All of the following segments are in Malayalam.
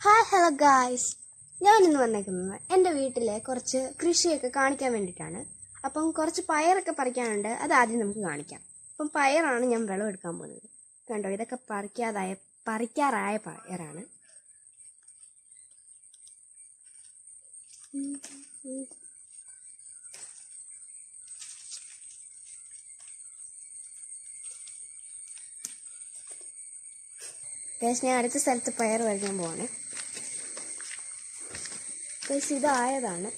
ഹായ് ഹലോ ഗായ്സ്, ഞാനിന്ന് വന്നേക്കുന്നത് എൻ്റെ വീട്ടിലെ കുറച്ച് കൃഷിയൊക്കെ കാണിക്കാൻ വേണ്ടിയിട്ടാണ്. അപ്പം കുറച്ച് പയറൊക്കെ പറിക്കാനുണ്ട്, അത് ആദ്യം നമുക്ക് കാണിക്കാം. അപ്പം പയറാണ് ഞാൻ വിളവെടുക്കാൻ പോകുന്നത്. കണ്ടോ, ഇതൊക്കെ പറിക്കാറായ പയറാണ്. ഞാൻ അടുത്ത സ്ഥലത്ത് പയർ വരയ്ക്കാൻ പോവാണ്. ഇതായതാണ്.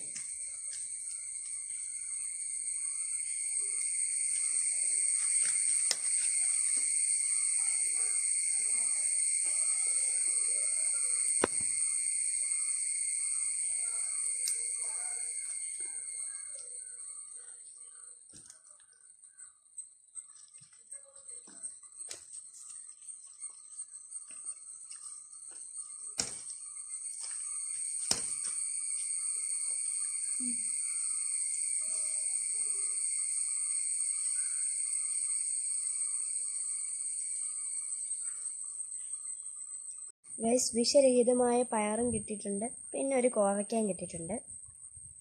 ഗൈസ്, വിഷരഹിതമായ പയറും കിട്ടിയിട്ടുണ്ട്, പിന്നെ ഒരു കോവയ്ക്കയും കിട്ടിയിട്ടുണ്ട്.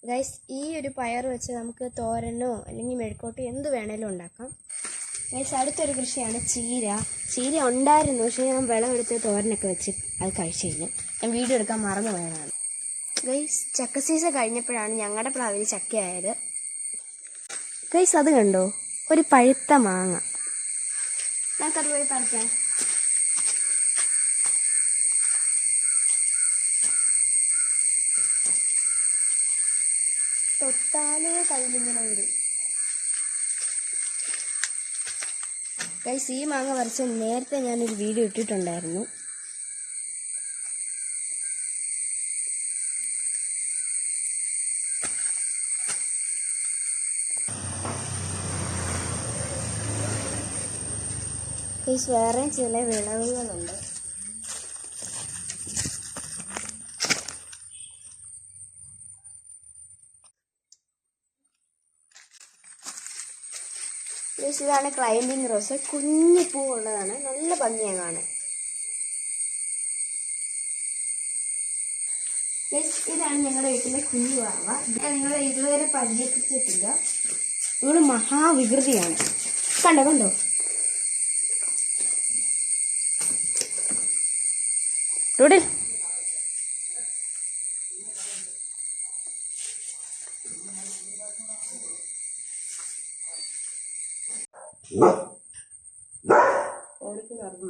ഗൈസ്, ഈ ഒരു പയർ വെച്ച് നമുക്ക് തോരനോ അല്ലെങ്കിൽ മെഴുക്കോട്ടോ എന്ത് വേണേലും ഉണ്ടാക്കാം. ഗൈസ്, അടുത്തൊരു കൃഷിയാണ് ചീര. ചീര ഉണ്ടായിരുന്നു, പക്ഷേ ഞാൻ വിളവെടുത്ത് തോരനൊക്കെ വെച്ച് അത് കഴിച്ചു കഴിഞ്ഞു. ഞാൻ വീഡിയോ എടുക്കാൻ മറന്നു പോയതാണ്. ഗൈസ്, ചക്ക സീസൺ കഴിഞ്ഞപ്പോഴാണ് ഞങ്ങളുടെ പ്ലാവിൽ ചക്കയായത്. ഗൈസ്, അത് കണ്ടോ, ഒരു പഴുത്ത മാങ്ങ. നമുക്കത് പോയി പറിക്കാം. തൊട്ടാലേ കയ്യിലിങ്ങനെ വരും. ഗൈസ്, ഈ മാങ്ങ പറിച്ച നേരത്തെ ഞാനൊരു വീഡിയോ ഇട്ടിട്ടുണ്ടായിരുന്നു. ഗൈസ്, വേറെ ചില വിളവുകളുണ്ട്. ഇതാണ് ക്ലൈംബിംഗ് റോസ്. കുഞ്ഞു പൂവുള്ളതാണ്, നല്ല ഭംഗിയാണ് കാണാൻ. ഇതാണ് ഞങ്ങളുടെ വീട്ടിലെ കുഞ്ഞു വാവ. ഞങ്ങളെ ഇതുവരെ പരിചയിപ്പിച്ചിട്ടില്ല. ഇവള് മഹാവികൃതിയാണ്. കണ്ടോ റോഡിൽ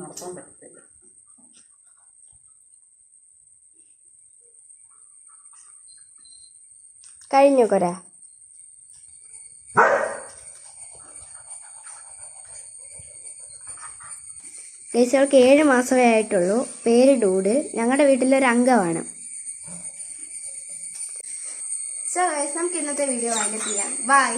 നടത്താൻ പറ്റത്തില്ല. കഴിഞ്ഞോ കൊര? ഗൈസ്, അവൾക്ക് 7 മാസമേ ആയിട്ടുള്ളൂ. പേര് ഡൂഡ്. ഞങ്ങളുടെ വീട്ടിലൊരു അംഗമാണ്. സോ ഗൈസ്, നമുക്ക് ഇന്നത്തെ വീഡിയോ വൈൻഡപ്പ് ചെയ്യാം. ബൈ.